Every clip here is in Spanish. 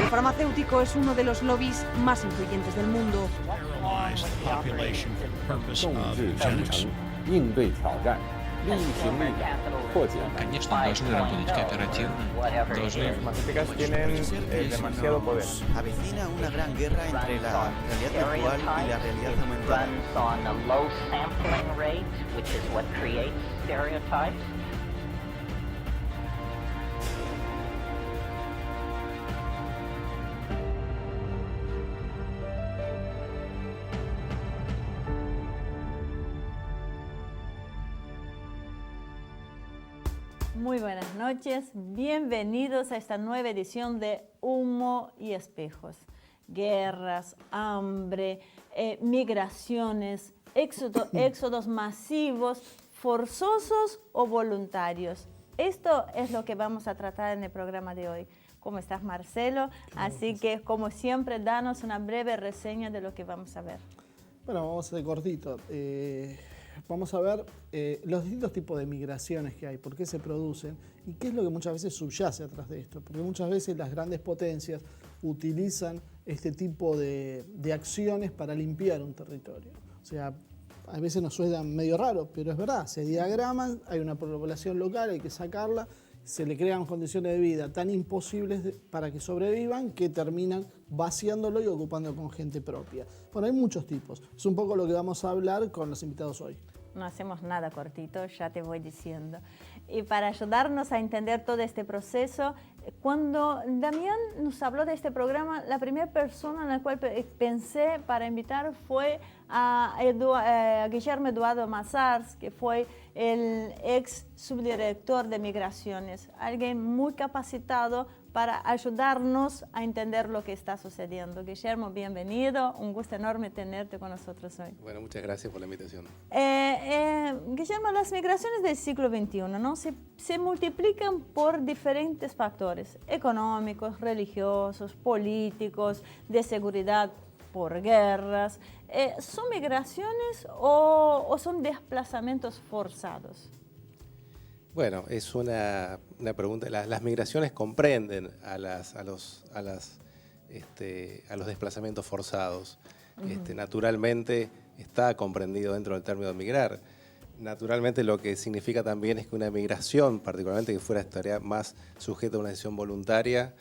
El farmacéutico es uno de los lobbies más influyentes del mundo. 应对挑战，利益行力量，破解难题。 Конечно, должны работать кооперативно, должны... Farmacéuticas tienen demasiado poder. Avecina una gran guerra entre la realidad virtual y la realidad aumentada. Muy buenas noches, bienvenidos a esta nueva edición de Humo y Espejos. Guerras, hambre, migraciones, éxodos masivos, forzosos o voluntarios. Esto es lo que vamos a tratar en el programa de hoy. ¿Cómo estás, Marcelo? Así que, como siempre, danos una breve reseña de lo que vamos a ver. Bueno, vamos a hacer cortito. Vamos a ver los distintos tipos de migraciones que hay, por qué se producen y qué es lo que muchas veces subyace atrás de esto. Porque muchas veces las grandes potencias utilizan este tipo de acciones para limpiar un territorio. O sea, a veces nos suena medio raro, pero es verdad, se diagraman, hay una población local, hay que sacarla, se le crean condiciones de vida tan imposibles para que sobrevivan que terminan vaciándolo y ocupando con gente propia. Bueno, hay muchos tipos. Es un poco lo que vamos a hablar con los invitados hoy. No hacemos nada cortito, ya te voy diciendo. Y para ayudarnos a entender todo este proceso, cuando Damián nos habló de este programa, la primera persona en la cual pensé para invitar fue a Guillermo Eduardo Mazars, que fue el ex subdirector de Migraciones, alguien muy capacitado para ayudarnos a entender lo que está sucediendo. Guillermo, bienvenido, un gusto enorme tenerte con nosotros hoy. Bueno, muchas gracias por la invitación. Guillermo, las migraciones del siglo XXI, ¿no? se multiplican por diferentes factores económicos, religiosos, políticos, de seguridad, por guerras. ¿Son migraciones o son desplazamientos forzados? Bueno, es una pregunta. Las migraciones comprenden a los desplazamientos forzados. Naturalmente está comprendido dentro del término de migrar. Naturalmente lo que significa también es que una migración, particularmente que fuera estaría más sujeta a una decisión voluntaria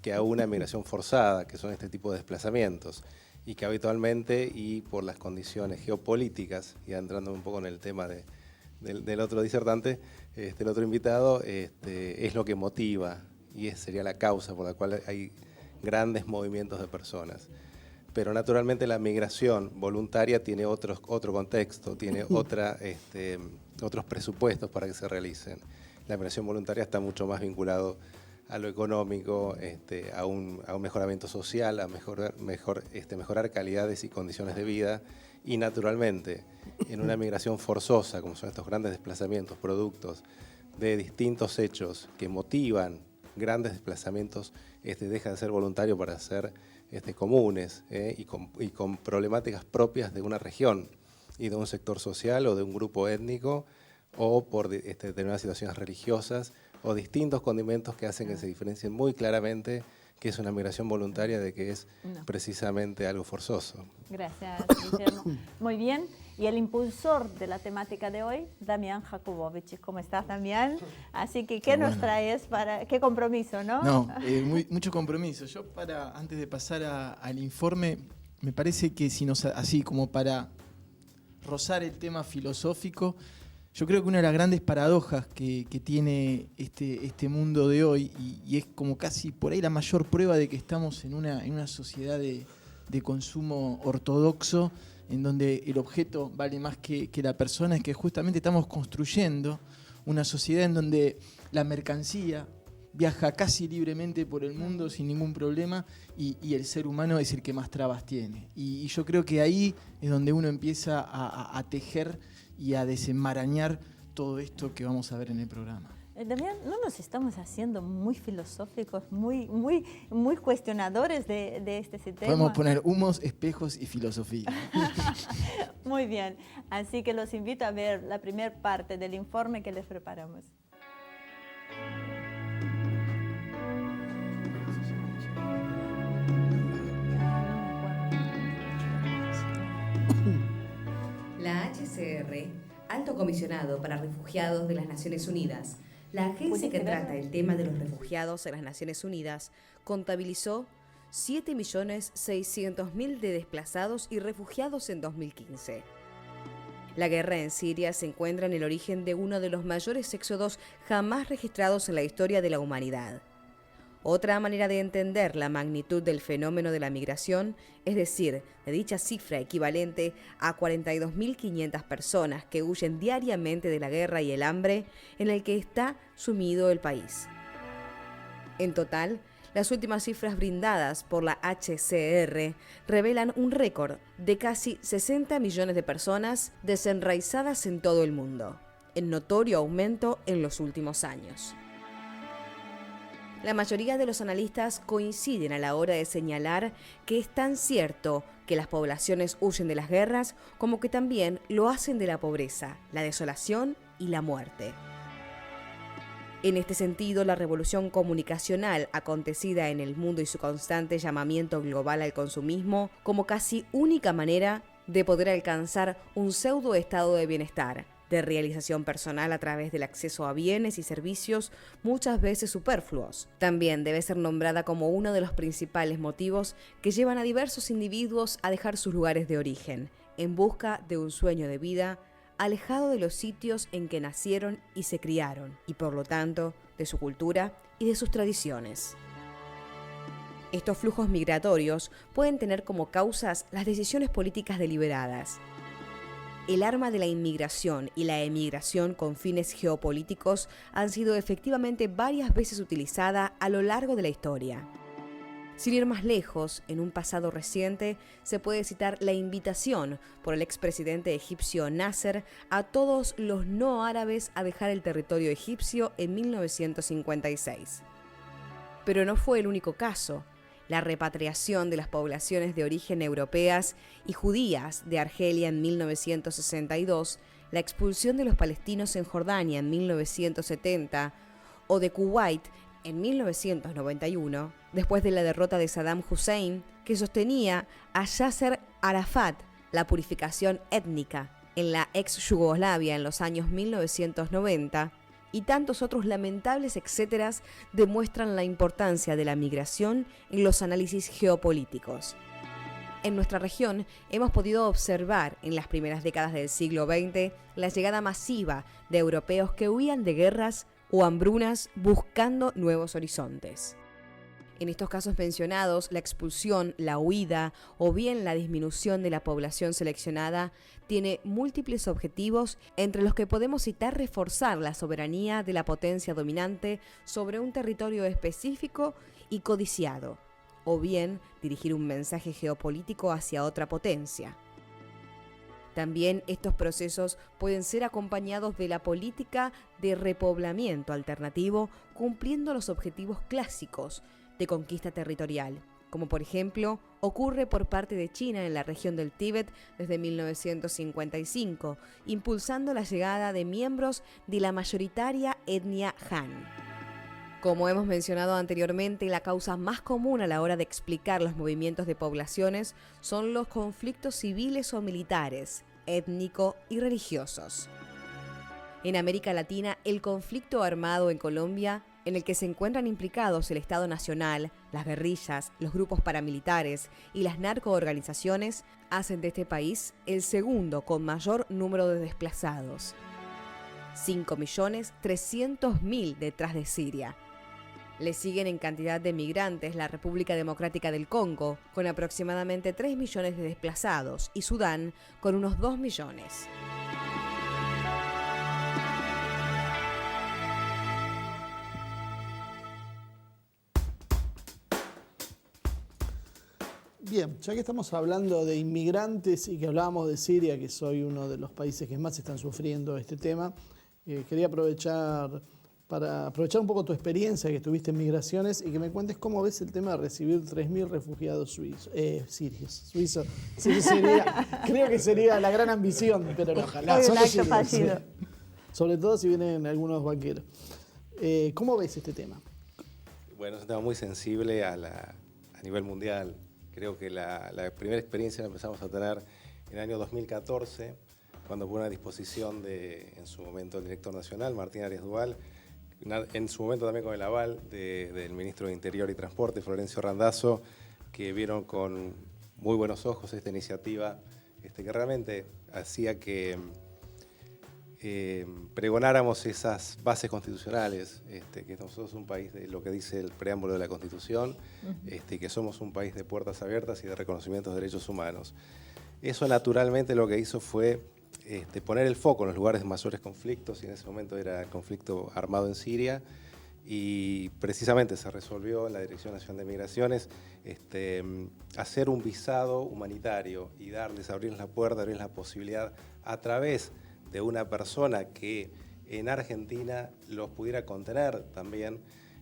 que a una migración forzada, que son este tipo de desplazamientos. Y que habitualmente, y por las condiciones geopolíticas, y entrando un poco en el tema del otro disertante, el otro invitado, es lo que motiva y sería la causa por la cual hay grandes movimientos de personas. Pero naturalmente la migración voluntaria tiene otro contexto, tiene otros presupuestos para que se realicen. La migración voluntaria está mucho más vinculado a lo económico, a un mejoramiento social, a mejorar calidades y condiciones de vida. Y naturalmente, en una migración forzosa, como son estos grandes desplazamientos, productos de distintos hechos que motivan grandes desplazamientos, dejan de ser voluntarios para ser comunes y con problemáticas propias de una región y de un sector social o de un grupo étnico o por determinadas situaciones religiosas o distintos condimentos que hacen que se diferencien muy claramente que es una migración voluntaria de que es precisamente algo forzoso. Gracias, Guillermo. Muy bien. Y el impulsor de la temática de hoy, Damián Jakubowicz. ¿Cómo estás, Damián? Así que, ¿qué nos traes para qué compromiso, no? No, mucho compromiso. Yo antes de pasar al informe, me parece que así como para rozar el tema filosófico, yo creo que una de las grandes paradojas que tiene este mundo de hoy, y es como casi por ahí la mayor prueba de que estamos en una sociedad de consumo ortodoxo, en donde el objeto vale más que la persona, es que justamente estamos construyendo una sociedad en donde la mercancía viaja casi libremente por el mundo sin ningún problema y el ser humano es el que más trabas tiene. Y yo creo que ahí es donde uno empieza a tejer y a desenmarañar todo esto que vamos a ver en el programa. Damián, ¿no nos estamos haciendo muy filosóficos, muy cuestionadores de este tema? Podemos poner humos, espejos y filosofía. Muy bien, así que los invito a ver la primera parte del informe que les preparamos. UNHCR, Alto Comisionado para Refugiados de las Naciones Unidas, la agencia que trata el tema de los refugiados en las Naciones Unidas, contabilizó 7.600.000 de desplazados y refugiados en 2015. La guerra en Siria se encuentra en el origen de uno de los mayores éxodos jamás registrados en la historia de la humanidad. Otra manera de entender la magnitud del fenómeno de la migración, es decir, de dicha cifra equivalente a 42.500 personas que huyen diariamente de la guerra y el hambre en el que está sumido el país. En total, las últimas cifras brindadas por la HCR revelan un récord de casi 60 millones de personas desenraizadas en todo el mundo, en notorio aumento en los últimos años. La mayoría de los analistas coinciden a la hora de señalar que es tan cierto que las poblaciones huyen de las guerras como que también lo hacen de la pobreza, la desolación y la muerte. En este sentido, la revolución comunicacional acontecida en el mundo y su constante llamamiento global al consumismo como casi única manera de poder alcanzar un pseudo estado de bienestar, de realización personal a través del acceso a bienes y servicios muchas veces superfluos, también debe ser nombrada como uno de los principales motivos que llevan a diversos individuos a dejar sus lugares de origen, en busca de un sueño de vida alejado de los sitios en que nacieron y se criaron, y por lo tanto, de su cultura y de sus tradiciones. Estos flujos migratorios pueden tener como causas las decisiones políticas deliberadas. El arma de la inmigración y la emigración con fines geopolíticos han sido efectivamente varias veces utilizada a lo largo de la historia. Sin ir más lejos, en un pasado reciente, se puede citar la invitación por el expresidente egipcio Nasser a todos los no árabes a dejar el territorio egipcio en 1956. Pero no fue el único caso. La repatriación de las poblaciones de origen europeas y judías de Argelia en 1962, la expulsión de los palestinos en Jordania en 1970 o de Kuwait en 1991, después de la derrota de Saddam Hussein, que sostenía a Yasser Arafat, la purificación étnica en la ex Yugoslavia en los años 1990, y tantos otros lamentables etcéteras demuestran la importancia de la migración en los análisis geopolíticos. En nuestra región hemos podido observar en las primeras décadas del siglo XX la llegada masiva de europeos que huían de guerras o hambrunas buscando nuevos horizontes. En estos casos mencionados, la expulsión, la huida o bien la disminución de la población seleccionada tiene múltiples objetivos, entre los que podemos citar reforzar la soberanía de la potencia dominante sobre un territorio específico y codiciado, o bien dirigir un mensaje geopolítico hacia otra potencia. También estos procesos pueden ser acompañados de la política de repoblamiento alternativo, cumpliendo los objetivos clásicos de conquista territorial, como por ejemplo ocurre por parte de China en la región del Tíbet desde 1955, impulsando la llegada de miembros de la mayoritaria etnia Han. Como hemos mencionado anteriormente, la causa más común a la hora de explicar los movimientos de poblaciones son los conflictos civiles o militares, étnico y religiosos. En América Latina, el conflicto armado en Colombia, en el que se encuentran implicados el Estado Nacional, las guerrillas, los grupos paramilitares y las narcoorganizaciones, hacen de este país el segundo con mayor número de desplazados. 5.300.000 detrás de Siria. Le siguen en cantidad de migrantes la República Democrática del Congo, con aproximadamente 3 millones de desplazados, y Sudán, con unos 2 millones. Bien, ya que estamos hablando de inmigrantes y que hablábamos de Siria, que soy uno de los países que más están sufriendo este tema, quería aprovechar un poco tu experiencia que estuviste en migraciones y que me cuentes cómo ves el tema de recibir 3.000 refugiados sirios. Creo que sería la gran ambición, pero no, ojalá. Un acto fallido. Sobre todo si vienen algunos banqueros. ¿Cómo ves este tema? Bueno, es un tema muy sensible a nivel mundial. Creo que la primera experiencia la empezamos a tener en el año 2014, cuando por una disposición de, en su momento, el director nacional, Martín Arias Duval, en su momento también con el aval del ministro de Interior y Transporte, Florencio Randazzo, que vieron con muy buenos ojos esta iniciativa, que realmente hacía que pregonáramos esas bases constitucionales, que nosotros somos un país de lo que dice el preámbulo de la Constitución, que somos un país de puertas abiertas y de reconocimiento de derechos humanos. Eso naturalmente lo que hizo fue poner el foco en los lugares de mayores conflictos, y en ese momento era el conflicto armado en Siria, y precisamente se resolvió en la Dirección Nacional de Migraciones hacer un visado humanitario y abrirles la puerta, abrirles la posibilidad a través de una persona que en Argentina los pudiera contener también.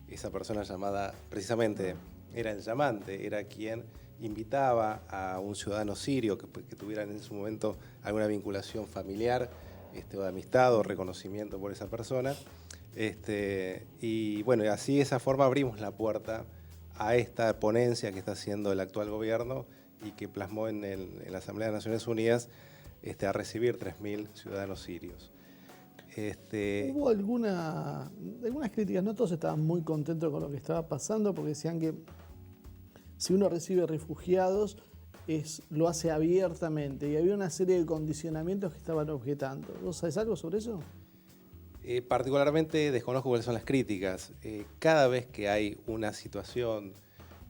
Esa persona llamada, precisamente, era el llamante, era quien invitaba a un ciudadano sirio que tuviera en ese momento alguna vinculación familiar o de amistad o reconocimiento por esa persona. Y bueno, así de esa forma abrimos la puerta a esta ponencia que está haciendo el actual gobierno y que plasmó en la Asamblea de Naciones Unidas a recibir 3.000 ciudadanos sirios. Hubo algunas críticas, no todos estaban muy contentos con lo que estaba pasando, porque decían que si uno recibe refugiados, lo hace abiertamente, y había una serie de condicionamientos que estaban objetando. ¿Vos sabés algo sobre eso? Particularmente desconozco cuáles son las críticas. Cada vez que hay una situación,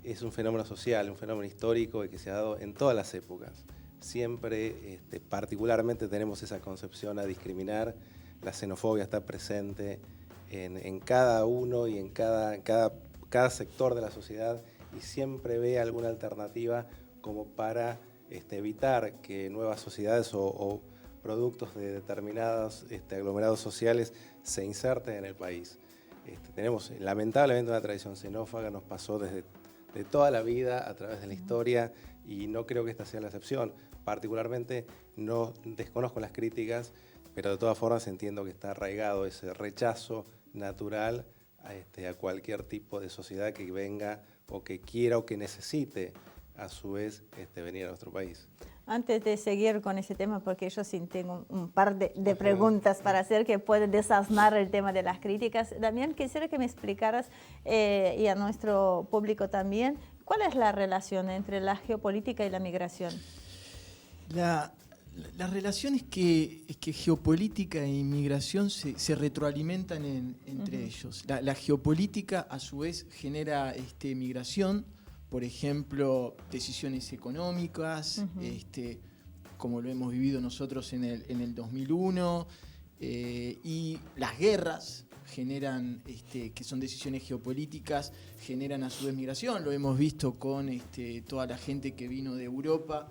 es un fenómeno social, un fenómeno histórico y que se ha dado en todas las épocas. Siempre, particularmente, tenemos esa concepción a discriminar. La xenofobia está presente en cada uno y en cada sector de la sociedad, y siempre ve alguna alternativa como para evitar que nuevas sociedades o productos de determinados aglomerados sociales se inserten en el país. Tenemos lamentablemente una tradición xenófaga, nos pasó desde toda la vida, a través de la historia, y no creo que esta sea la excepción. Particularmente no desconozco las críticas, pero de todas formas entiendo que está arraigado ese rechazo natural a cualquier tipo de sociedad que venga o que quiera o que necesite a su vez venir a nuestro país. Antes de seguir con ese tema, porque yo sí tengo un par de preguntas para hacer que pueden desasnar el tema de las críticas. Damián, quisiera que me explicaras, y a nuestro público también, ¿cuál es la relación entre la geopolítica y la migración? La relación es que geopolítica e inmigración se retroalimentan entre ellos. La geopolítica, a su vez, genera migración. Por ejemplo, decisiones económicas, como lo hemos vivido nosotros en el 2001, y las guerras generan, que son decisiones geopolíticas, generan a su vez migración. Lo hemos visto con toda la gente que vino de Europa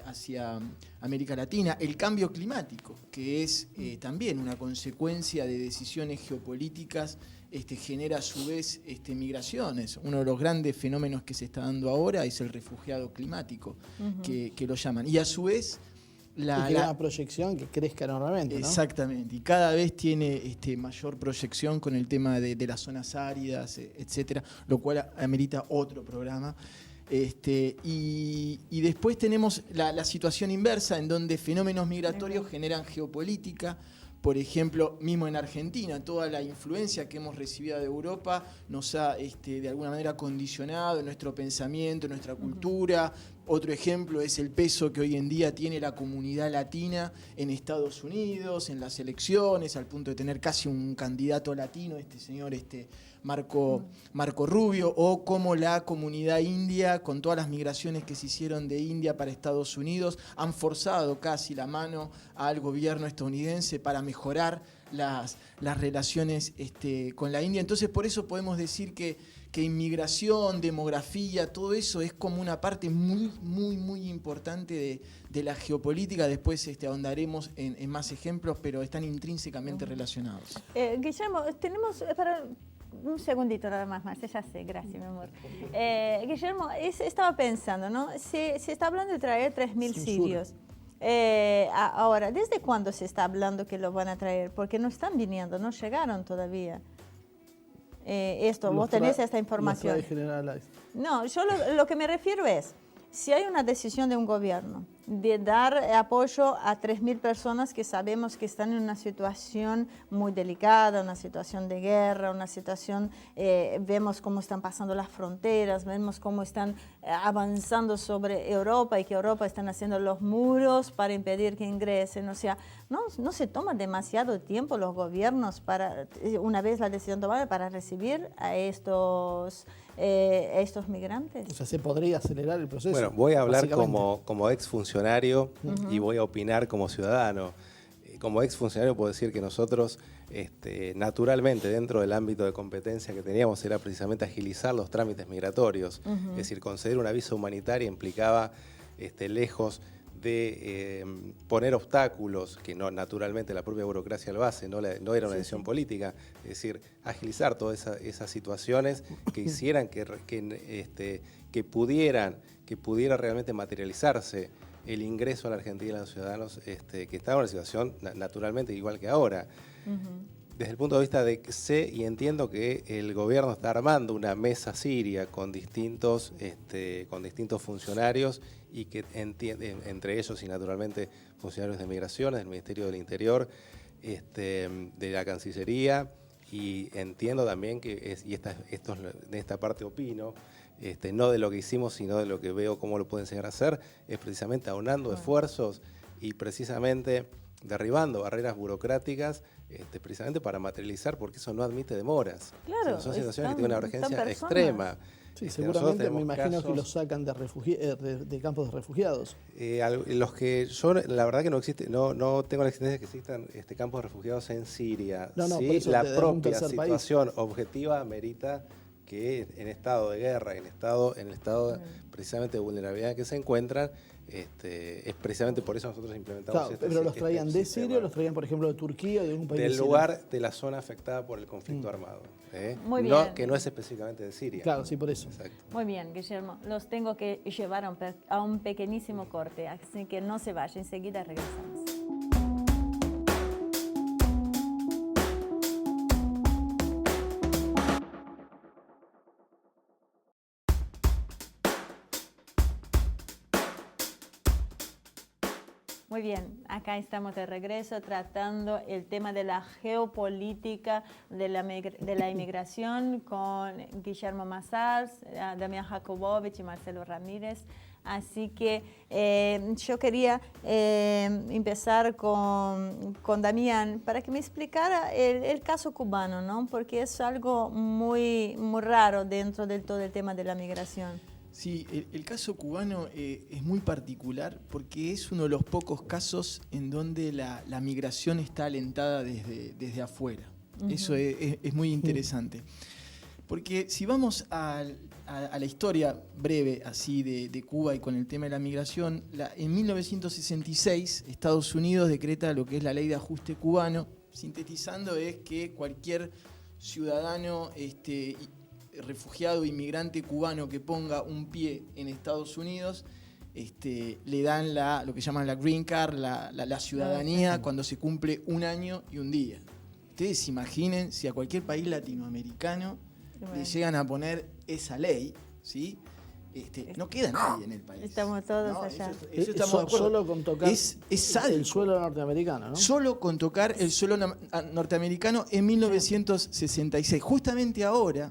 hacia América Latina. El cambio climático, que es también una consecuencia de decisiones geopolíticas, genera a su vez migraciones. Uno de los grandes fenómenos que se está dando ahora es el refugiado climático, que lo llaman. Y a su vez una proyección que crezca enormemente, ¿no? Exactamente, y cada vez tiene mayor proyección con el tema de las zonas áridas, etcétera, lo cual amerita otro programa. Y después tenemos la situación inversa, en donde fenómenos migratorios generan geopolítica. Por ejemplo, mismo en Argentina, toda la influencia que hemos recibido de Europa nos ha de alguna manera condicionado en nuestro pensamiento, en nuestra cultura. Otro ejemplo es el peso que hoy en día tiene la comunidad latina en Estados Unidos, en las elecciones, al punto de tener casi un candidato latino, señor Marco Rubio, o como la comunidad india, con todas las migraciones que se hicieron de India para Estados Unidos, han forzado casi la mano al gobierno estadounidense para mejorar las relaciones con la India. Entonces, por eso podemos decir que inmigración, demografía, todo eso es como una parte muy, muy, muy importante de la geopolítica. Después ahondaremos en más ejemplos, pero están intrínsecamente relacionados. Guillermo, tenemos para un segundito nada más, ya sé, gracias, mi amor. Guillermo, estaba pensando, ¿no? Se está hablando de traer 3.000 sirios. Ahora, ¿desde cuándo se está hablando que lo van a traer? Porque no están viniendo, no llegaron todavía. Vos tenés esta información. General. No, yo lo que me refiero es, si hay una decisión de un gobierno de dar apoyo a 3.000 personas que sabemos que están en una situación muy delicada, una situación de guerra, una situación, vemos cómo están pasando las fronteras, vemos cómo están avanzando sobre Europa y que Europa están haciendo los muros para impedir que ingresen. O sea, no se toma demasiado tiempo los gobiernos para, una vez la decisión tomada, para recibir a estos migrantes. O sea, se podría acelerar el proceso. Bueno, voy a hablar como ex funcionario y voy a opinar como ciudadano. Como ex funcionario puedo decir que nosotros, naturalmente, dentro del ámbito de competencia que teníamos, era precisamente agilizar los trámites migratorios. Es decir, conceder una visa humanitaria implicaba, lejos de poner obstáculos, que no, naturalmente la propia burocracia lo hace, no era una decisión política, es decir, agilizar todas esas situaciones que hicieran que pudiera realmente materializarse el ingreso a la Argentina de los ciudadanos que estaban en una situación naturalmente igual que ahora. Desde el punto de vista de que sé y entiendo que el gobierno está armando una mesa siria con distintos funcionarios y que entre ellos y naturalmente funcionarios de migraciones, del Ministerio del Interior, de la Cancillería, y entiendo también que, de esta parte opino, no de lo que hicimos, sino de lo que veo cómo lo pueden llegar a hacer, es precisamente aunando esfuerzos y precisamente derribando barreras burocráticas, precisamente para materializar, porque eso no admite demoras. Claro, son situaciones que tienen una urgencia extrema. Sí, seguramente me imagino que los sacan de campos de refugiados. Los que yo, la verdad que no existe, no tengo la existencia de que existan campos de refugiados en Siria. Sí, la propia situación objetiva amerita que en estado de guerra, en el estado precisamente de vulnerabilidad en que se encuentran, es precisamente por eso nosotros implementamos pero los traían de Siria, o los traían, por ejemplo, de Turquía o de un país del lugar de la zona afectada por el conflicto armado. Muy bien. Que no es específicamente de Siria. Claro, sí, por eso. Exacto. Muy bien, Guillermo. Los tengo que llevar a un pequeñísimo corte, así que no se vayan, enseguida regresamos. Muy bien, acá estamos de regreso tratando el tema de la geopolítica de la inmigración con Guillermo Mazars, Damián Jakubowicz y Marcelo Ramírez. Así que yo quería empezar con Damián para que me explicara el caso cubano, ¿no? Porque es algo muy raro dentro de todo el tema de la migración. Sí, el caso cubano es muy particular porque es uno de los pocos casos en donde la migración está alentada desde afuera. Eso es muy interesante. Porque si vamos a la historia breve así de Cuba y con el tema de la migración, en 1966 Estados Unidos decreta lo que es la Ley de Ajuste Cubano. Sintetizando, es que cualquier ciudadano refugiado, inmigrante cubano que ponga un pie en Estados Unidos, le dan lo que llaman la green card, la ciudadanía, cuando se cumple un año y un día. Ustedes imaginen si a cualquier país latinoamericano le llegan a poner esa ley, ¿sí? No queda nadie en el país. Estamos todos allá. Eso estamos de acuerdo. Solo con tocar el suelo norteamericano, ¿no? Solo con tocar el suelo norteamericano en 1966. Justamente ahora,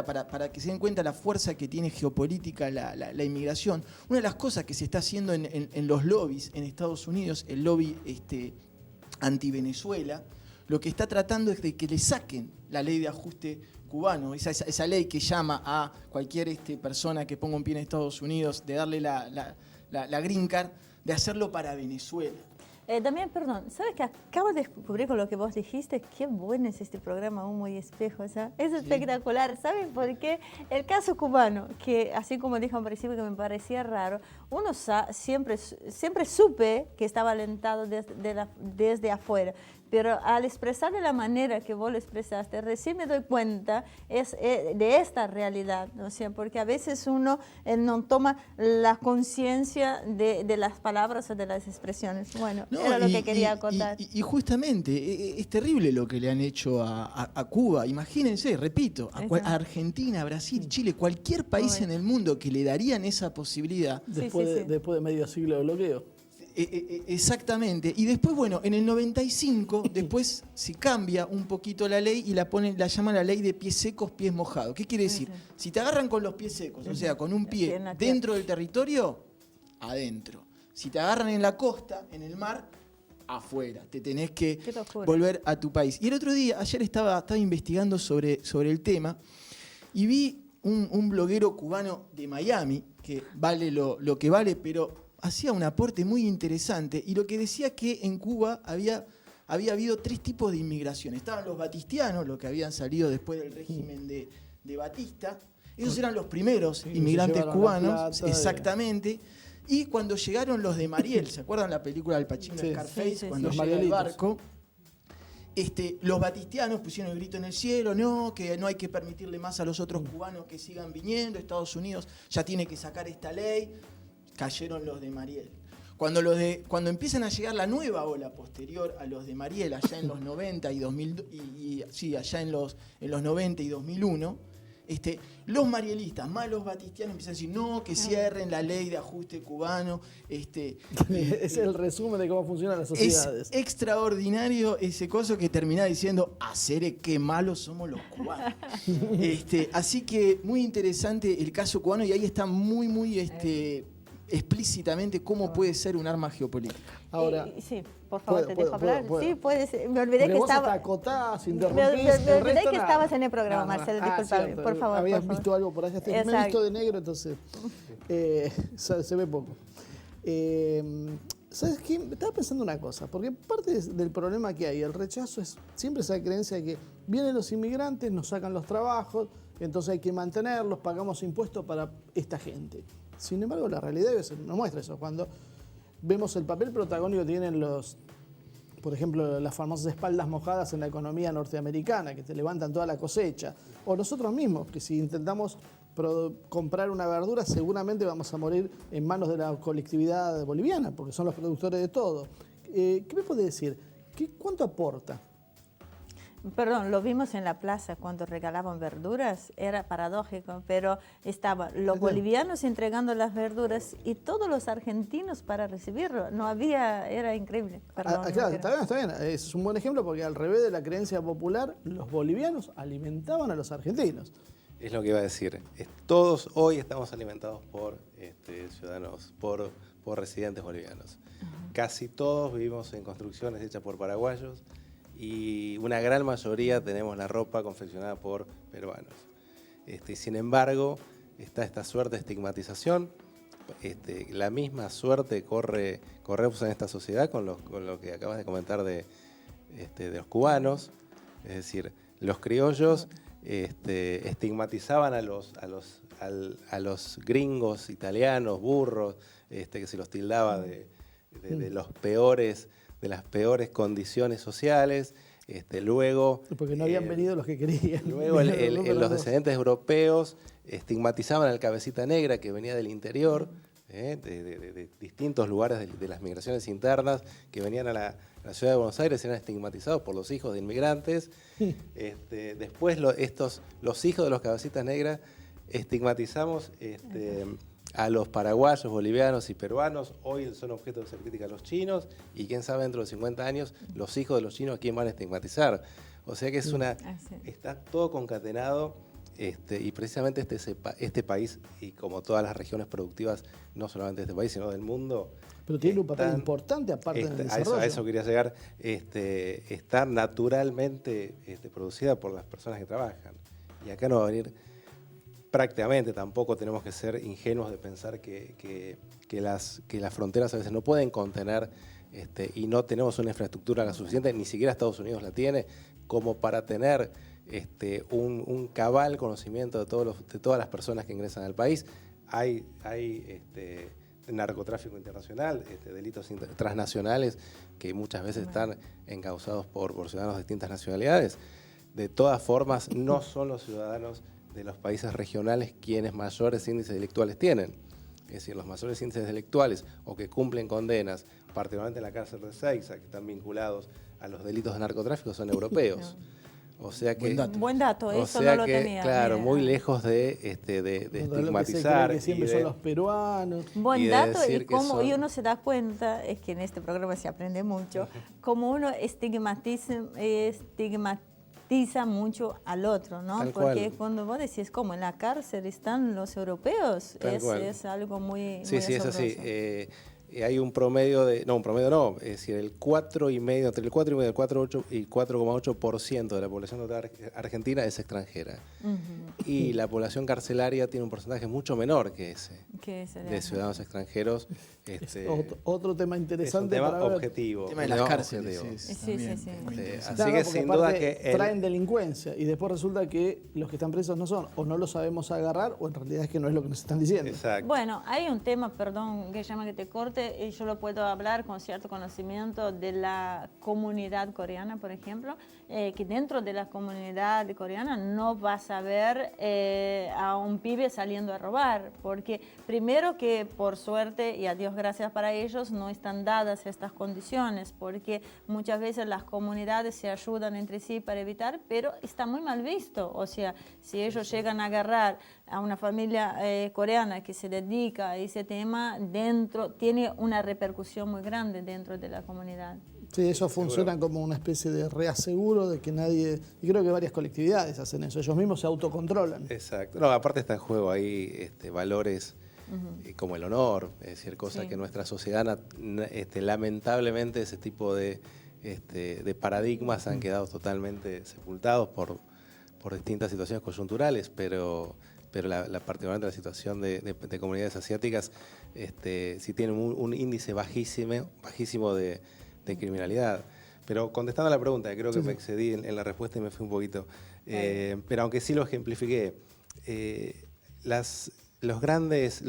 para que se den cuenta la fuerza que tiene geopolítica la inmigración, una de las cosas que se está haciendo en los lobbies en Estados Unidos, el lobby anti-Venezuela, lo que está tratando es de que le saquen la ley de ajuste cubano, esa ley que llama a cualquier persona que ponga un pie en Estados Unidos, de darle la green card, de hacerlo para Venezuela. Damián, perdón, ¿sabes que acabo de descubrir con lo que vos dijiste? Qué bueno es este programa Humo y Espejo, es espectacular. ¿Saben por qué? El caso cubano, que así como dije al principio que me parecía raro, uno siempre supe que estaba alentado desde afuera. pero al expresar de la manera que vos lo expresaste, recién me doy cuenta de esta realidad, ¿no? O sea, porque a veces uno no toma la conciencia de las palabras o de las expresiones. Bueno, No, era lo que quería acotar. Y justamente, es terrible lo que le han hecho a Cuba. Imagínense, repito, a Argentina, a Brasil, Chile, cualquier país en el mundo que le darían esa posibilidad. Después de medio siglo de bloqueo. Exactamente. Y después, bueno, en el 95, después se cambia un poquito la ley y la llaman la ley de pies secos, pies mojados. ¿Qué quiere decir? Si te agarran con los pies secos, o sea, con un pie dentro del territorio, adentro. Si te agarran en la costa, en el mar, afuera. Te tenés que volver a tu país. Y el otro día, ayer estaba investigando sobre el tema y vi un bloguero cubano de Miami, que vale lo que vale, pero hacía un aporte muy interesante, y lo que decía que en Cuba había habido 3 tipos de inmigración. Estaban los batistianos, los que habían salido después del régimen de Batista. Esos eran los primeros inmigrantes cubanos, exactamente. Y cuando llegaron los de Mariel, ¿se acuerdan la película del Pacino, Scarface? Cuando llega el barco, los batistianos pusieron el grito en el cielo, no, que no hay que permitirle más a los otros cubanos que sigan viniendo, Estados Unidos ya tiene que sacar esta ley. Cayeron los de Mariel. Cuando empiezan a llegar la nueva ola posterior a los de Mariel, allá en los 90 y 2000, allá en los 90 y 2001, los marielistas más los batistianos empiezan a decir no, que cierren la ley de ajuste cubano. Es el resumen de cómo funcionan las sociedades. Es extraordinario ese coso que termina diciendo, hacer qué malos somos los cubanos. Así que muy interesante el caso cubano, y ahí está muy explícitamente cómo puede ser un arma geopolítica. Ahora, sí, por favor, te dejo hablar. Sí, puedes. Me olvidé que estaba. Me olvidé que estabas en el programa, Marcelo, disculpame. Por favor. Habías visto algo por allá. Me he visto de negro, entonces se ve poco. ¿Sabes qué? Estaba pensando una cosa, porque parte del problema que hay, el rechazo, es siempre esa creencia de que vienen los inmigrantes, nos sacan los trabajos, entonces hay que mantenerlos, pagamos impuestos para esta gente. Sin embargo, la realidad nos muestra eso. Cuando vemos el papel protagónico que tienen por ejemplo, las famosas espaldas mojadas en la economía norteamericana, que te levantan toda la cosecha, o nosotros mismos, que si intentamos comprar una verdura, seguramente vamos a morir en manos de la colectividad boliviana, porque son los productores de todo. ¿Qué me puede decir? ¿Cuánto aporta? Perdón, lo vimos en la plaza cuando regalaban verduras, era paradójico, pero estaban los bolivianos entregando las verduras y todos los argentinos para recibirlo. No había, era increíble. Perdón, claro, está bien. Es un buen ejemplo porque al revés de la creencia popular, los bolivianos alimentaban a los argentinos. Es lo que iba a decir. Todos hoy estamos alimentados por ciudadanos, por residentes bolivianos. Casi todos vivimos en construcciones hechas por paraguayos, y una gran mayoría tenemos la ropa confeccionada por peruanos. Sin embargo, está esta suerte de estigmatización. La misma suerte corremos en esta sociedad con lo que acabas de comentar de los cubanos. Es decir, los criollos estigmatizaban a los gringos italianos, burros, que se los tildaba de las peores condiciones sociales. Luego, porque no habían venido los que querían. Luego los descendientes europeos estigmatizaban al cabecita negra que venía del interior, de distintos lugares de las migraciones internas, que venían a la ciudad de Buenos Aires, eran estigmatizados por los hijos de inmigrantes. Después los hijos de los cabecitas negras estigmatizamos a los paraguayos, bolivianos y peruanos. Hoy son objeto de esa crítica los chinos, y quién sabe dentro de 50 años los hijos de los chinos a quién van a estigmatizar. O sea que está todo concatenado, y precisamente este país, y como todas las regiones productivas, no solamente de este país, sino del mundo. Pero tiene un papel importante aparte del desarrollo. A eso quería llegar. Está naturalmente producida por las personas que trabajan. Y acá no va a venir prácticamente, tampoco tenemos que ser ingenuos de pensar que las fronteras a veces no pueden contener, y no tenemos una infraestructura la suficiente, ni siquiera Estados Unidos la tiene, como para tener un cabal conocimiento de todas las personas que ingresan al país. Hay narcotráfico internacional, delitos transnacionales que muchas veces están encausados por ciudadanos de distintas nacionalidades. De todas formas, no son los ciudadanos de los países regionales quienes mayores índices delictuales tienen. Es decir, los mayores índices delictuales o que cumplen condenas, particularmente en la cárcel de Seiza, que están vinculados a los delitos de narcotráfico, son europeos. O sea que, buen dato, eso o sea no lo que, tenía. claro, Mira. muy lejos de estigmatizar. Que siempre son los peruanos. Buen y de dato, decir y que como son- uno se da cuenta, es que en este programa se aprende mucho, como uno estigmatiza mucho al otro, ¿no? Tal Porque cual. cuando vos decís, como en la cárcel están los europeos, Tal cual. es algo muy Sí, muy sí, es así. asombroso. Hay un promedio de, no, un promedio no, es decir, el 4,5, entre el 4,5 y el 4,8 y 4,8% de la población total argentina es extranjera. Y la población carcelaria tiene un porcentaje mucho menor que ese, Que se de ciudadanos extranjeros. Otro tema Es un interesante tema para ver. objetivo. El tema de las un tema cárceles. objetivo. Sí, también sí, sí. es muy interesante. Así que porque sin duda aparte que traen delincuencia y después resulta que los que están presos no son, o no los sabemos agarrar, o en realidad es que no es lo que nos están diciendo. Exacto. Bueno, hay un tema, perdón, que llama que te corte, y yo lo puedo hablar con cierto conocimiento de la comunidad coreana, por ejemplo, que dentro de la comunidad coreana no vas a ver a un pibe saliendo a robar, porque primero que por suerte y a Dios gracias para ellos no están dadas estas condiciones, porque muchas veces las comunidades se ayudan entre sí para evitar, pero está muy mal visto, o sea, si ellos llegan a agarrar a una familia coreana que se dedica a ese tema, tiene una repercusión muy grande dentro de la comunidad. Sí, ellos funcionan como una especie de reaseguro de que nadie, y creo que varias colectividades hacen eso, ellos mismos se autocontrolan. Exacto. No, aparte está en juego ahí valores como el honor, es decir, cosas Sí. que en nuestra sociedad lamentablemente ese tipo de paradigmas han quedado totalmente sepultados por distintas situaciones coyunturales, pero particularmente la situación de comunidades asiáticas sí tienen un índice bajísimo de criminalidad. Pero contestando a la pregunta, que creo que me excedí en la respuesta y me fui un poquito, pero aunque sí lo ejemplifiqué, los grandes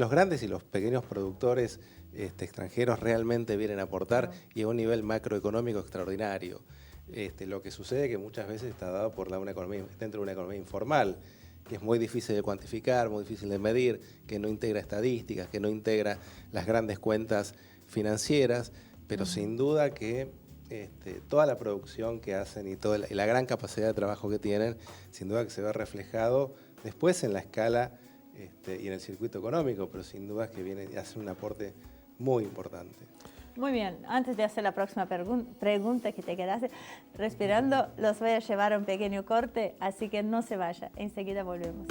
y los pequeños productores extranjeros realmente vienen a aportar y a un nivel macroeconómico extraordinario. Lo que sucede es que muchas veces está dado por una economía, dentro de una economía informal, que es muy difícil de cuantificar, muy difícil de medir, que no integra estadísticas, que no integra las grandes cuentas financieras, pero sin duda que toda la producción que hacen y toda la gran capacidad de trabajo que tienen, sin duda que se ve reflejado después en la escala y en el circuito económico, pero sin duda que viene a hacer un aporte muy importante. Muy bien, antes de hacer la próxima pregunta que te quedaste respirando, los voy a llevar a un pequeño corte, así que no se vaya, enseguida volvemos.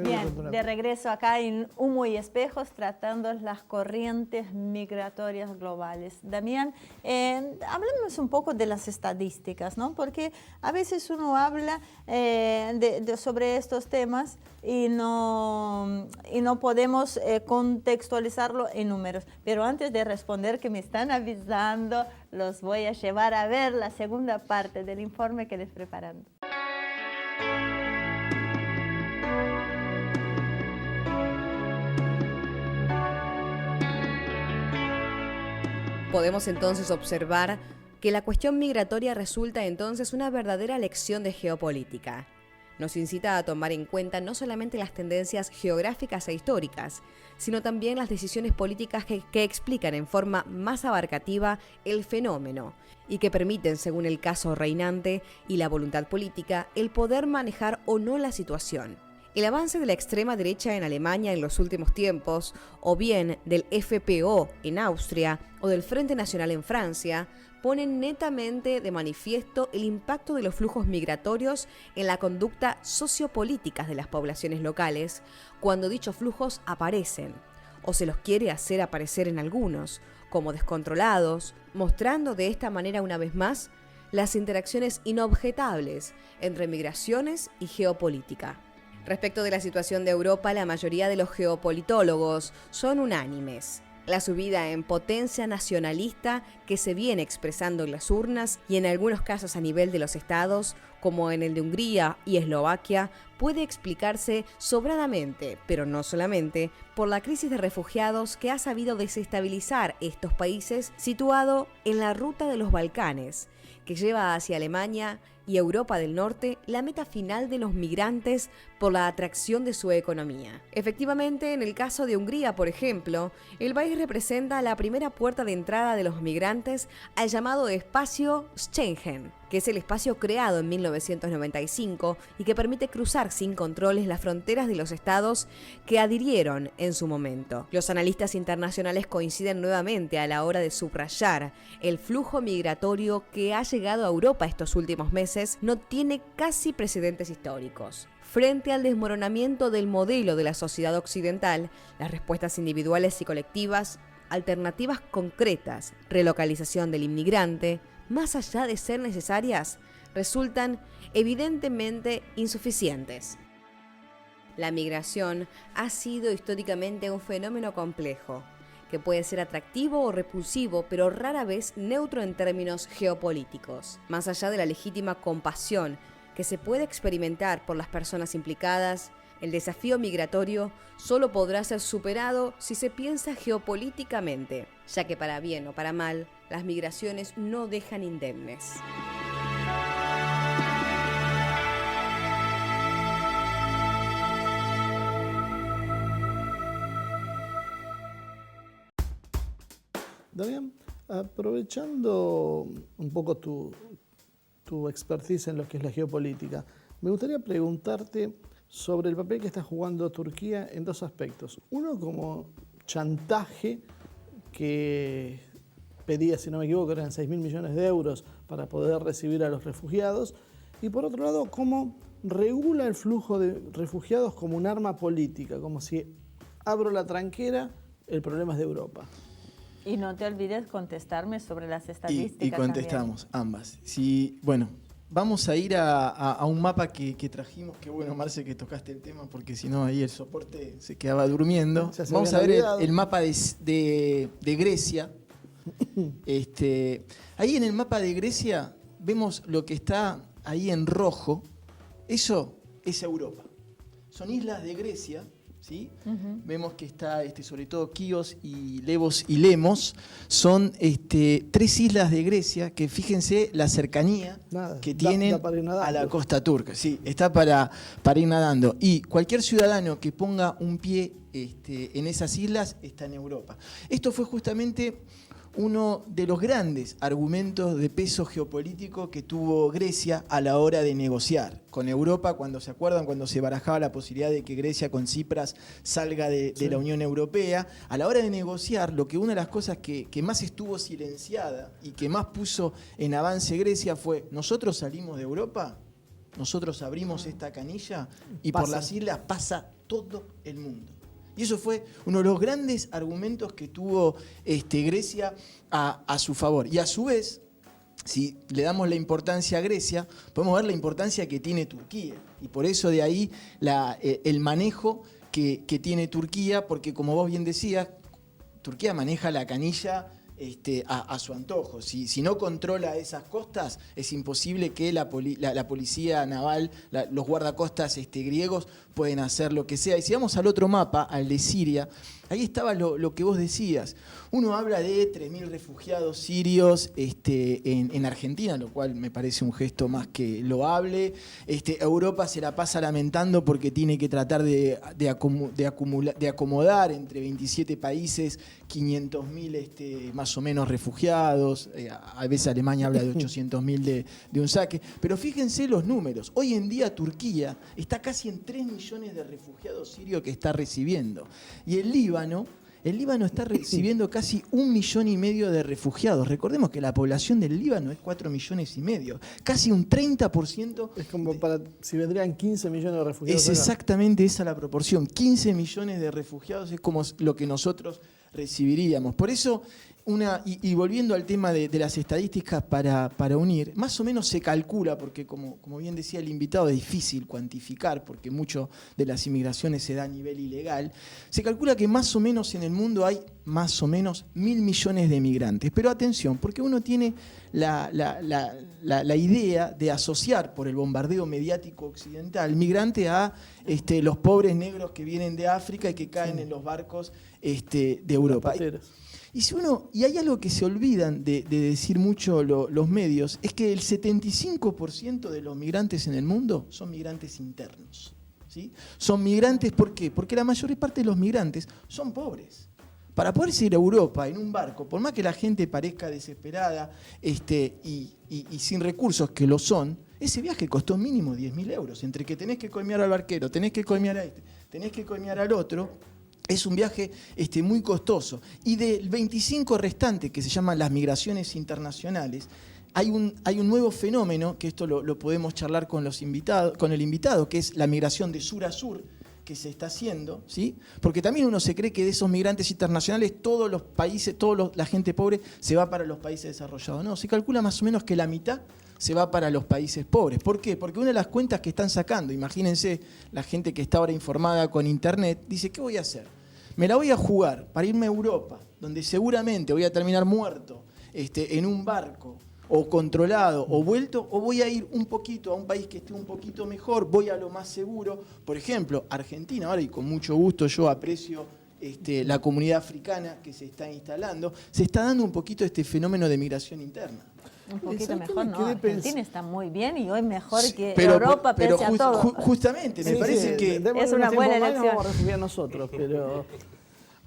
Bien, de regreso acá en Humo y Espejos, tratando las corrientes migratorias globales. Damián, hablemos un poco de las estadísticas, ¿no? Porque a veces uno habla sobre estos temas y no podemos contextualizarlo en números. Pero antes de responder, que me están avisando, los voy a llevar a ver la segunda parte del informe que les preparan. Podemos entonces observar que la cuestión migratoria resulta entonces una verdadera lección de geopolítica. Nos incita a tomar en cuenta no solamente las tendencias geográficas e históricas, sino también las decisiones políticas que explican en forma más abarcativa el fenómeno y que permiten, según el caso reinante y la voluntad política, el poder manejar o no la situación. El avance de la extrema derecha en Alemania en los últimos tiempos, o bien del FPO en Austria o del Frente Nacional en Francia, ponen netamente de manifiesto el impacto de los flujos migratorios en la conducta sociopolítica de las poblaciones locales cuando dichos flujos aparecen, o se los quiere hacer aparecer en algunos, como descontrolados, mostrando de esta manera una vez más las interacciones inobjetables entre migraciones y geopolítica. Respecto de la situación de Europa, la mayoría de los geopolitólogos son unánimes. La subida en potencia nacionalista que se viene expresando en las urnas y en algunos casos a nivel de los estados, como en el de Hungría y Eslovaquia, puede explicarse sobradamente, pero no solamente, por la crisis de refugiados que ha sabido desestabilizar estos países situado en la ruta de los Balcanes, que lleva hacia Alemania y Europa del Norte la meta final de los migrantes por la atracción de su economía. Efectivamente, en el caso de Hungría, por ejemplo, el país representa la primera puerta de entrada de los migrantes al llamado espacio Schengen, que es el espacio creado en 1995 y que permite cruzar sin controles las fronteras de los estados que adhirieron en su momento. Los analistas internacionales coinciden nuevamente a la hora de subrayar el flujo migratorio que ha llegado a Europa estos últimos meses no tiene casi precedentes históricos. Frente al desmoronamiento del modelo de la sociedad occidental, las respuestas individuales y colectivas, alternativas concretas, relocalización del inmigrante, más allá de ser necesarias, resultan evidentemente insuficientes. La migración ha sido históricamente un fenómeno complejo, que puede ser atractivo o repulsivo, pero rara vez neutro en términos geopolíticos. Más allá de la legítima compasión que se puede experimentar por las personas implicadas, el desafío migratorio solo podrá ser superado si se piensa geopolíticamente, ya que para bien o para mal, las migraciones no dejan indemnes. Damián, aprovechando un poco tu expertise en lo que es la geopolítica, me gustaría preguntarte sobre el papel que está jugando Turquía en dos aspectos. Uno, como chantaje que pedía, si no me equivoco, eran 6.000 millones de euros para poder recibir a los refugiados. Y por otro lado, cómo regula el flujo de refugiados como un arma política, como si abro la tranquera, el problema es de Europa. Y no te olvides contestarme sobre las estadísticas. Y contestamos ambas. Sí, bueno, vamos a ir a un mapa que trajimos. Qué bueno, Marce, que tocaste el tema, porque si no ahí el soporte se quedaba durmiendo. Vamos a ver el mapa de Grecia. Ahí en el mapa de Grecia vemos lo que está ahí en rojo. Eso es Europa. Son islas de Grecia. ¿Sí? Vemos que está sobre todo Kíos y Levos y Lemos, son 3 islas de Grecia que fíjense la cercanía que tienen a la costa turca. Sí, está para ir nadando. Y cualquier ciudadano que ponga un pie en esas islas está en Europa. Esto fue justamente uno de los grandes argumentos de peso geopolítico que tuvo Grecia a la hora de negociar con Europa, cuando se acuerdan, cuando se barajaba la posibilidad de que Grecia con Tsipras salga de la Unión Europea. A la hora de negociar, una de las cosas que más estuvo silenciada y que más puso en avance Grecia fue: nosotros salimos de Europa, nosotros abrimos esta canilla y por las islas pasa todo el mundo. Y eso fue uno de los grandes argumentos que tuvo Grecia a su favor. Y a su vez, si le damos la importancia a Grecia, podemos ver la importancia que tiene Turquía. Y por eso de ahí el manejo que tiene Turquía, porque como vos bien decías, Turquía maneja la canilla a su antojo. Si no controla esas costas, es imposible que la policía naval, los guardacostas griegos pueden hacer lo que sea. Y si vamos al otro mapa, al de Siria, ahí estaba lo que vos decías. Uno habla de 3.000 refugiados sirios en Argentina, lo cual me parece un gesto más que loable. Europa se la pasa lamentando porque tiene que tratar de acomodar entre 27 países 500.000 más o menos refugiados. A veces Alemania habla de 800.000 de un saque. Pero fíjense los números. Hoy en día Turquía está casi en 3 millones de refugiados sirios que está recibiendo. Y el Líbano está recibiendo casi 1,5 millones de refugiados. Recordemos que la población del Líbano es 4,5 millones. Casi un 30%. Es como si vendrían 15 millones de refugiados. Es exactamente esa la proporción. 15 millones de refugiados es como lo que nosotros recibiríamos. Por eso, y volviendo al tema de las estadísticas para unir, más o menos se calcula, porque como bien decía el invitado, es difícil cuantificar, porque mucho de las inmigraciones se da a nivel ilegal, se calcula que más o menos en el mundo hay más o menos 1.000 millones de migrantes. Pero atención, porque uno tiene la idea de asociar por el bombardeo mediático occidental migrante a los pobres negros que vienen de África y que caen en los barcos de Europa. Y hay algo que se olvidan de decir mucho los medios, es que el 75% de los migrantes en el mundo son migrantes internos. ¿Sí? Son migrantes, ¿por qué? Porque la mayor parte de los migrantes son pobres. Para poderse ir a Europa en un barco, por más que la gente parezca desesperada y sin recursos, que lo son, ese viaje costó mínimo 10.000 euros. Entre que tenés que coimear al barquero, tenés que coimear a tenés que coimear al otro, es un viaje muy costoso. Y del 25 restante, que se llaman las migraciones internacionales, hay un nuevo fenómeno, que esto lo podemos charlar con el invitado, que es la migración de sur a sur, que se está haciendo, ¿sí? Porque también uno se cree que de esos migrantes internacionales todos los países, la gente pobre se va para los países desarrollados. No, se calcula más o menos que la mitad se va para los países pobres. ¿Por qué? Porque una de las cuentas que están sacando, imagínense la gente que está ahora informada con internet, dice, ¿qué voy a hacer? Me la voy a jugar para irme a Europa, donde seguramente voy a terminar muerto en un barco, o controlado, o vuelto, o voy a ir un poquito a un país que esté un poquito mejor, voy a lo más seguro. Por ejemplo, Argentina, ahora, y con mucho gusto yo aprecio la comunidad africana que se está instalando, se está dando un poquito este fenómeno de migración interna. Un poquito mejor, ¿no? Argentina está muy bien y hoy mejor que pero Europa, pese a todo. Justamente, me parece que es una buena elección. Vamos a recibir a nosotros, pero...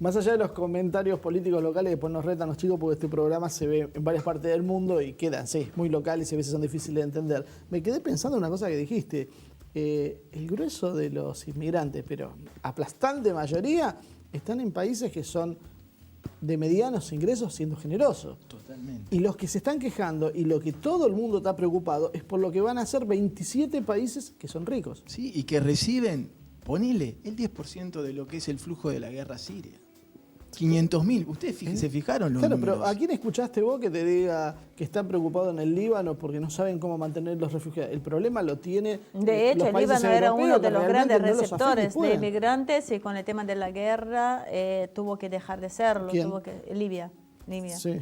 Más allá de los comentarios políticos locales, después nos retan los chicos porque este programa se ve en varias partes del mundo y quedan, muy locales y a veces son difíciles de entender. Me quedé pensando en una cosa que dijiste. El grueso de los inmigrantes, pero aplastante mayoría, están en países que son de medianos ingresos siendo generosos. Totalmente. Y los que se están quejando y lo que todo el mundo está preocupado es por lo que van a ser 27 países que son ricos. Sí, y que reciben, ponele, el 10% de lo que es el flujo de la guerra siria. 500.000. ¿Ustedes se fijaron los números? Pero ¿a quién escuchaste vos que te diga que están preocupados en el Líbano porque no saben cómo mantener los refugiados? El problema lo tiene. De hecho, el Líbano era uno de los grandes receptores de inmigrantes inmigrantes y con el tema de la guerra tuvo que dejar de serlo. Libia. Sí.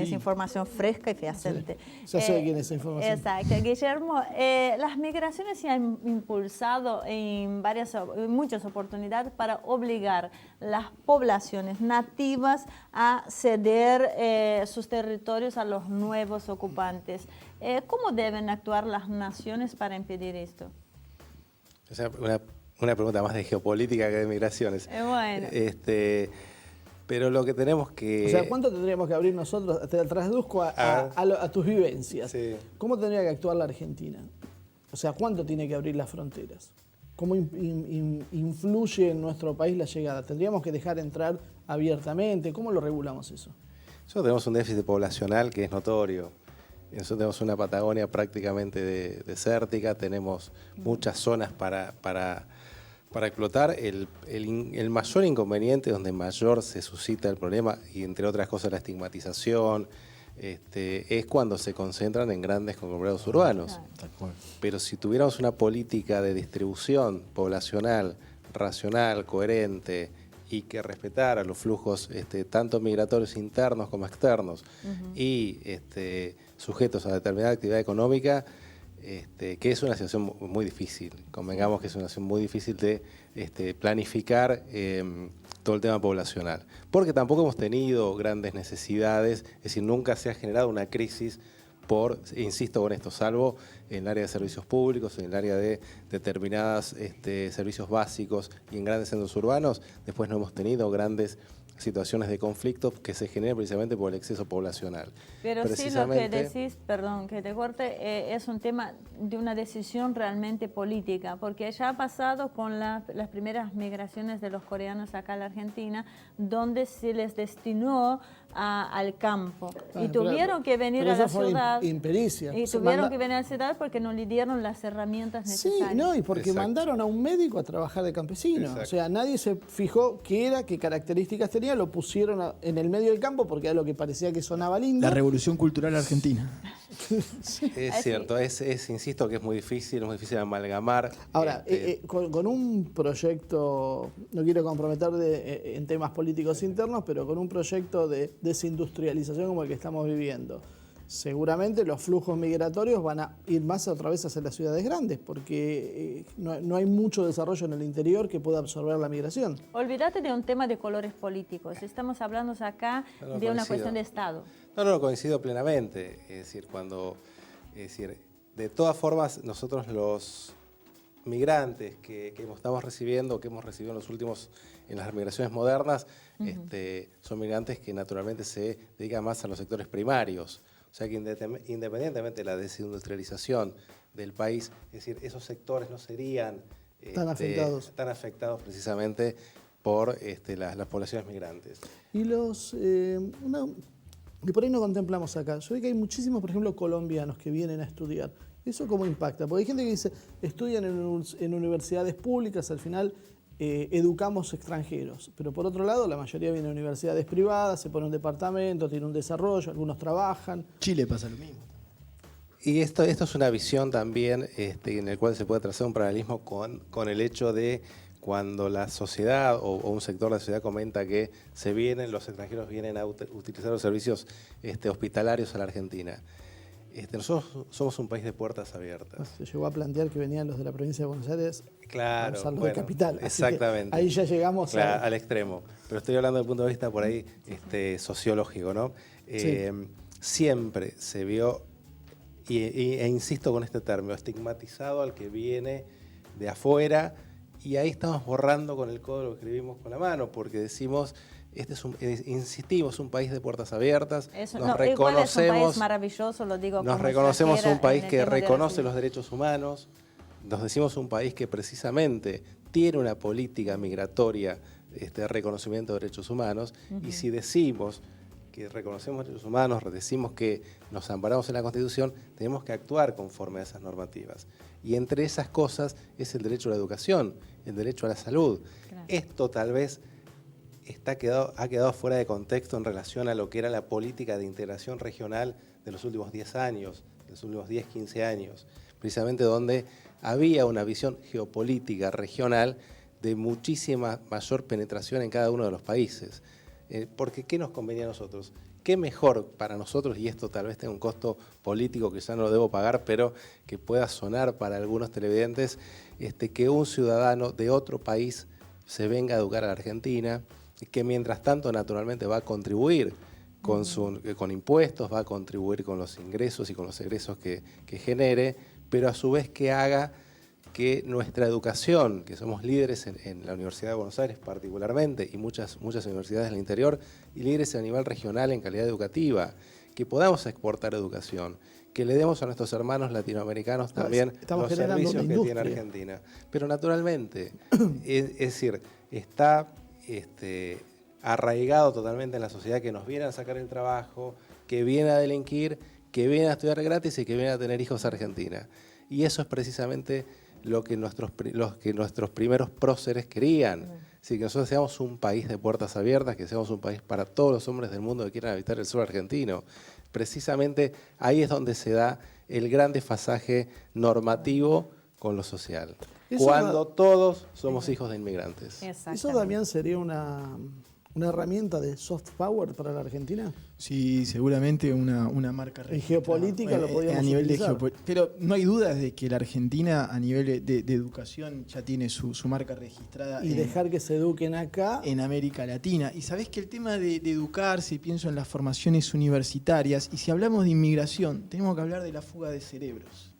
Es información fresca y fehaciente. Sí. Ya sé quién es esa información. Exacto. Guillermo, las migraciones se han impulsado en muchas oportunidades para obligar las poblaciones nativas a ceder sus territorios a los nuevos ocupantes. ¿Cómo deben actuar las naciones para impedir esto? O sea, una pregunta más de geopolítica que de migraciones. Bueno. Pero lo que tenemos que... O sea, ¿cuánto tendríamos que abrir nosotros? Te traduzco a tus vivencias. Sí. ¿Cómo tendría que actuar la Argentina? O sea, ¿cuánto tiene que abrir las fronteras? ¿Cómo influye en nuestro país la llegada? ¿Tendríamos que dejar entrar abiertamente? ¿Cómo lo regulamos eso? Nosotros tenemos un déficit poblacional que es notorio. Nosotros tenemos una Patagonia prácticamente desértica, tenemos muchas zonas para explotar. El mayor inconveniente, donde mayor se suscita el problema, y entre otras cosas la estigmatización, es cuando se concentran en grandes conglomerados urbanos. Pero si tuviéramos una política de distribución poblacional, racional, coherente, y que respetara los flujos tanto migratorios internos como externos, y sujetos a determinada actividad económica, que es una situación muy difícil. Convengamos que es una situación muy difícil de planificar todo el tema poblacional. Porque tampoco hemos tenido grandes necesidades, es decir, nunca se ha generado una crisis insisto con esto, salvo en el área de servicios públicos, en el área de determinados servicios básicos y en grandes centros urbanos. Después no hemos tenido grandes situaciones de conflicto que se generan precisamente por el exceso poblacional. Pero sí, lo que decís, perdón que te corte, es un tema de una decisión realmente política, porque ya ha pasado con las primeras migraciones de los coreanos acá a la Argentina, donde se les destinó al campo y tuvieron que venir a la ciudad. Impericia. Y tuvieron que venir a la ciudad porque no le dieron las herramientas necesarias. Sí, no, y porque mandaron a un médico a trabajar de campesino. Exacto. O sea, nadie se fijó qué características tenía, lo pusieron en el medio del campo porque era lo que parecía que sonaba lindo. La revolución cultural argentina. Es cierto, insisto que es muy difícil amalgamar. Ahora, con un proyecto, no quiero comprometer en temas políticos internos, pero con un proyecto de desindustrialización como el que estamos viviendo, seguramente los flujos migratorios van a ir más otra vez hacia las ciudades grandes, porque no hay mucho desarrollo en el interior que pueda absorber la migración. Olvídate de un tema de colores políticos, estamos hablando acá de una cuestión de Estado. No, coincido plenamente. Es decir, de todas formas, nosotros los migrantes que estamos recibiendo, que hemos recibido en las migraciones modernas, son migrantes que naturalmente se dedican más a los sectores primarios. O sea que independientemente de la desindustrialización del país, es decir, esos sectores no serían tan afectados precisamente por las poblaciones migrantes. Y que por ahí no contemplamos acá. Yo veo que hay muchísimos, por ejemplo, colombianos que vienen a estudiar. ¿Eso cómo impacta? Porque hay gente que dice, estudian en universidades públicas, al final educamos extranjeros. Pero por otro lado, la mayoría viene a universidades privadas, se pone un departamento, tiene un desarrollo, algunos trabajan. Chile pasa lo mismo. Y esto es una visión también en el cual se puede trazar un paralelismo con el hecho de cuando la sociedad o un sector de la sociedad comenta que los extranjeros vienen a utilizar los servicios hospitalarios a la Argentina. Nosotros somos un país de puertas abiertas. Se llegó a plantear que venían los de la provincia de Buenos Aires a usarlo de capital. Exactamente. Ahí ya llegamos al extremo. Pero estoy hablando desde el punto de vista por ahí sociológico, ¿no? Sí. Siempre se vio, e insisto con este término, estigmatizado al que viene de afuera, y ahí estamos borrando con el codo lo que escribimos con la mano, porque decimos... insistimos, un país de puertas abiertas, nos reconocemos, es un país maravilloso, lo digo nos reconocemos un país que reconoce los derechos humanos, nos decimos un país que precisamente tiene una política migratoria de reconocimiento de derechos humanos, y si decimos que reconocemos derechos humanos, decimos que nos amparamos en la Constitución, tenemos que actuar conforme a esas normativas. Y entre esas cosas es el derecho a la educación, el derecho a la salud. Claro. Esto tal vez ha quedado fuera de contexto en relación a lo que era la política de integración regional de los últimos 10 años, de los últimos 10, 15 años, precisamente donde había una visión geopolítica regional de muchísima mayor penetración en cada uno de los países. Porque ¿qué nos convenía a nosotros? ¿Qué mejor para nosotros, y esto tal vez tenga un costo político que ya no lo debo pagar, pero que pueda sonar para algunos televidentes, que un ciudadano de otro país se venga a educar a la Argentina, que mientras tanto naturalmente va a contribuir con impuestos, va a contribuir con los ingresos y con los egresos que genere, pero a su vez que haga que nuestra educación, que somos líderes en la Universidad de Buenos Aires particularmente, y muchas universidades del interior, y líderes a nivel regional en calidad educativa, que podamos exportar educación, que le demos a nuestros hermanos latinoamericanos también los servicios que tiene Argentina. Pero naturalmente, es decir, está arraigado totalmente en la sociedad que nos viene a sacar el trabajo, que viene a delinquir, que viene a estudiar gratis y que viene a tener hijos a Argentina. Y eso es precisamente lo que nuestros primeros próceres querían. Así que nosotros seamos un país de puertas abiertas, que seamos un país para todos los hombres del mundo que quieran habitar el sur argentino. Precisamente ahí es donde se da el gran desfasaje normativo con lo social. Cuando todos somos hijos de inmigrantes. ¿Eso, Damián, sería una herramienta de soft power para la Argentina? Sí, seguramente una marca registrada. En geopolítica lo podríamos utilizar. Pero no hay dudas de que la Argentina a nivel de educación ya tiene su marca registrada. Y dejar que se eduquen acá. En América Latina. Y sabés que el tema de educarse, pienso en las formaciones universitarias, y si hablamos de inmigración, tenemos que hablar de la fuga de cerebros.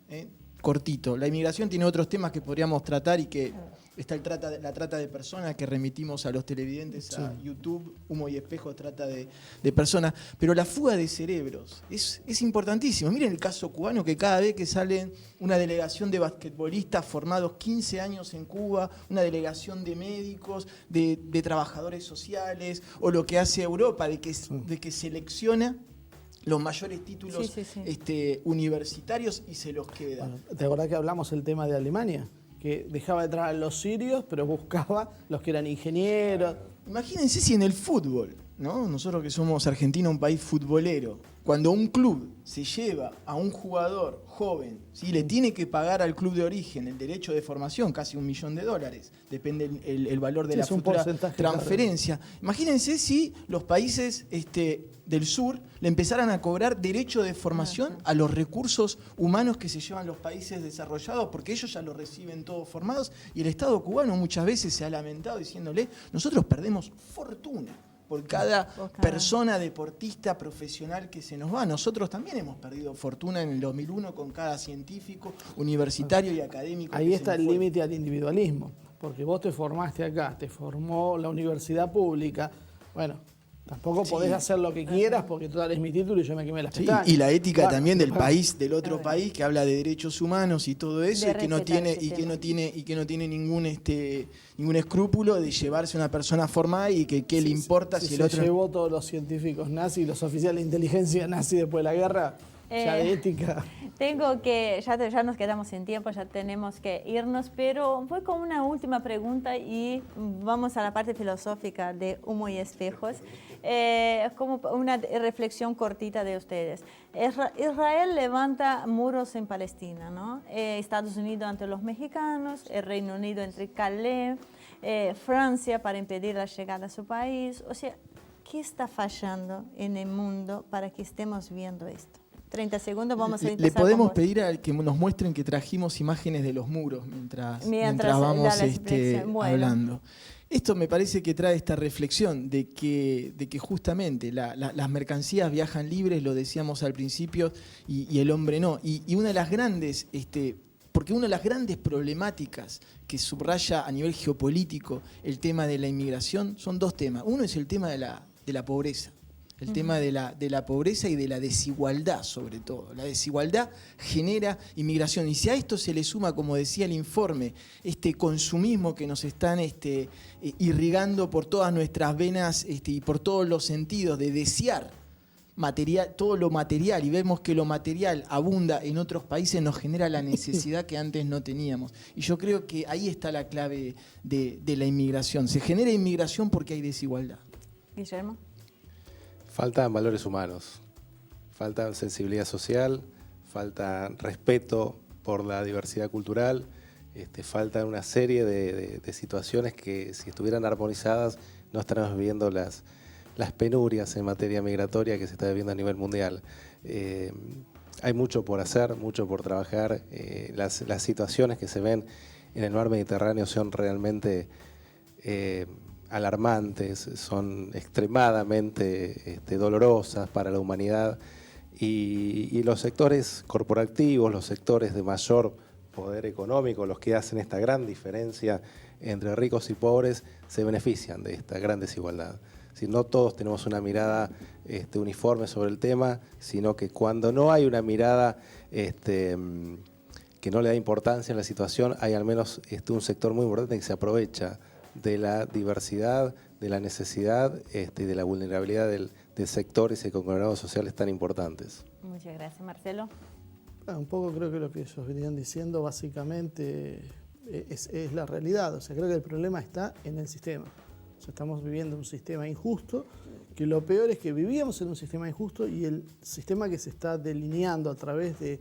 Cortito. La inmigración tiene otros temas que podríamos tratar, y que está la trata de personas, que remitimos a los televidentes a YouTube, Humo y Espejo, trata de personas. Pero la fuga de cerebros es importantísimo. Miren el caso cubano, que cada vez que sale una delegación de basquetbolistas formados 15 años en Cuba, una delegación de médicos, de trabajadores sociales, o lo que hace Europa, de que selecciona los mayores títulos universitarios y se los queda. Bueno, ¿te acordás que hablamos el tema de Alemania? Que dejaba de entrar a los sirios, pero buscaba los que eran ingenieros. Imagínense si en el fútbol, ¿no? Nosotros que somos Argentina, un país futbolero, cuando un club se lleva a un jugador joven, ¿sí? Le tiene que pagar al club de origen el derecho de formación, casi $1 millón, depende el valor de la futura transferencia. Imagínense si los países del sur le empezaran a cobrar derecho de formación a los recursos humanos que se llevan los países desarrollados, porque ellos ya lo reciben todos formados, y el Estado cubano muchas veces se ha lamentado diciéndole, nosotros perdemos fortuna por cada persona deportista profesional que se nos va. Nosotros también hemos perdido fortuna en el 2001 con cada científico, universitario y académico. Ahí está el límite al individualismo, porque vos te formaste acá, te formó la universidad pública, bueno, tampoco podés hacer lo que quieras porque total es mi título y yo me quemé las pestañas. Y la ética también del país, del otro país, que habla de derechos humanos y todo eso, y que no tiene ningún escrúpulo de llevarse a una persona formada y que qué le importa si el otro... Se llevó todos los científicos nazis, los oficiales de inteligencia nazis después de la guerra, ya de ética. Ya nos quedamos sin tiempo, ya tenemos que irnos, pero voy con una última pregunta y vamos a la parte filosófica de Humo y Espejos. Como una reflexión cortita de ustedes. Israel levanta muros en Palestina, ¿no? Estados Unidos ante los mexicanos, el Reino Unido entre Calais, Francia para impedir la llegada a su país. O sea, ¿qué está fallando en el mundo para que estemos viendo esto? 30 segundos, vamos a empezar. Le podemos pedir a que nos muestren que trajimos imágenes de los muros mientras vamos hablando. Esto me parece que trae esta reflexión de que justamente las mercancías viajan libres, lo decíamos al principio, y el hombre no. Y una de las grandes, porque una de las grandes problemáticas que subraya a nivel geopolítico el tema de la inmigración son dos temas. Uno es el tema de la pobreza. El tema de la pobreza y de la desigualdad, sobre todo. La desigualdad genera inmigración. Y si a esto se le suma, como decía el informe, este consumismo que nos están irrigando por todas nuestras venas y por todos los sentidos de desear todo lo material, y vemos que lo material abunda en otros países, nos genera la necesidad que antes no teníamos. Y yo creo que ahí está la clave de la inmigración. Se genera inmigración porque hay desigualdad. Guillermo. Faltan valores humanos, falta sensibilidad social, falta respeto por la diversidad cultural, falta una serie de situaciones que si estuvieran armonizadas no estaríamos viviendo las penurias en materia migratoria que se está viviendo a nivel mundial. Hay mucho por hacer, mucho por trabajar. Las situaciones que se ven en el mar Mediterráneo son realmente alarmantes, son extremadamente dolorosas para la humanidad, y los sectores corporativos, los sectores de mayor poder económico, los que hacen esta gran diferencia entre ricos y pobres, se benefician de esta gran desigualdad. Si no todos tenemos una mirada uniforme sobre el tema, sino que cuando no hay una mirada que no le da importancia a la situación, hay al menos un sector muy importante que se aprovecha de la diversidad, de la necesidad y de la vulnerabilidad del sectores y conglomerados sociales tan importantes. Muchas gracias. Marcelo. Un poco creo que lo que ellos venían diciendo básicamente es la realidad. O sea, creo que el problema está en el sistema. O sea, estamos viviendo un sistema injusto, que lo peor es que vivíamos en un sistema injusto y el sistema que se está delineando a través de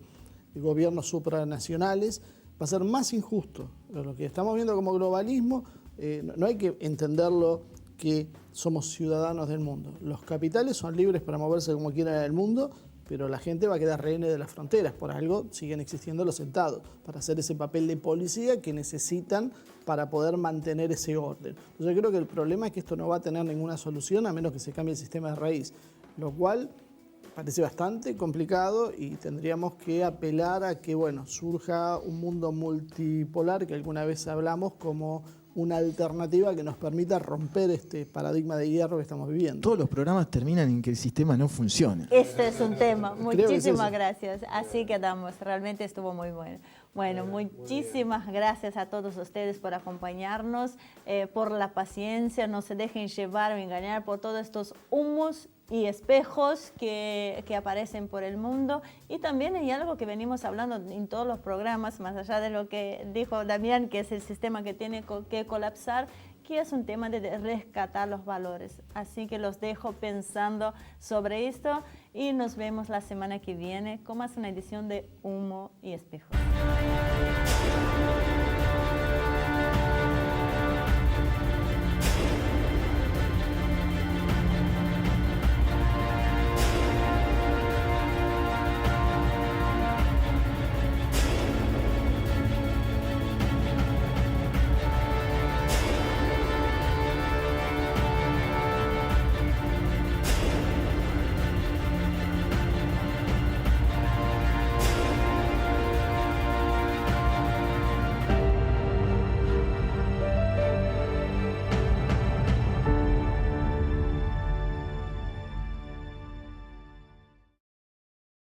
gobiernos supranacionales va a ser más injusto. Lo que estamos viendo como globalismo, no hay que entenderlo que somos ciudadanos del mundo. Los capitales son libres para moverse como quieran en el mundo, pero la gente va a quedar rehén de las fronteras. Por algo siguen existiendo los estados, para hacer ese papel de policía que necesitan para poder mantener ese orden. Entonces yo creo que el problema es que esto no va a tener ninguna solución a menos que se cambie el sistema de raíz, lo cual parece bastante complicado y tendríamos que apelar a que surja un mundo multipolar, que alguna vez hablamos como una alternativa que nos permita romper este paradigma de hierro que estamos viviendo. Todos los programas terminan en que el sistema no funciona. Este es un tema. Muchísimas gracias. Así quedamos. Realmente estuvo muy bueno. Bueno, muchísimas gracias a todos ustedes por acompañarnos, por la paciencia. No se dejen llevar o engañar por todos estos humos y espejos que aparecen por el mundo. Y también hay algo que venimos hablando en todos los programas, más allá de lo que dijo Damián, que es el sistema que tiene que colapsar, aquí es un tema de rescatar los valores. Así que los dejo pensando sobre esto y nos vemos la semana que viene con más una edición de Humo y Espejos.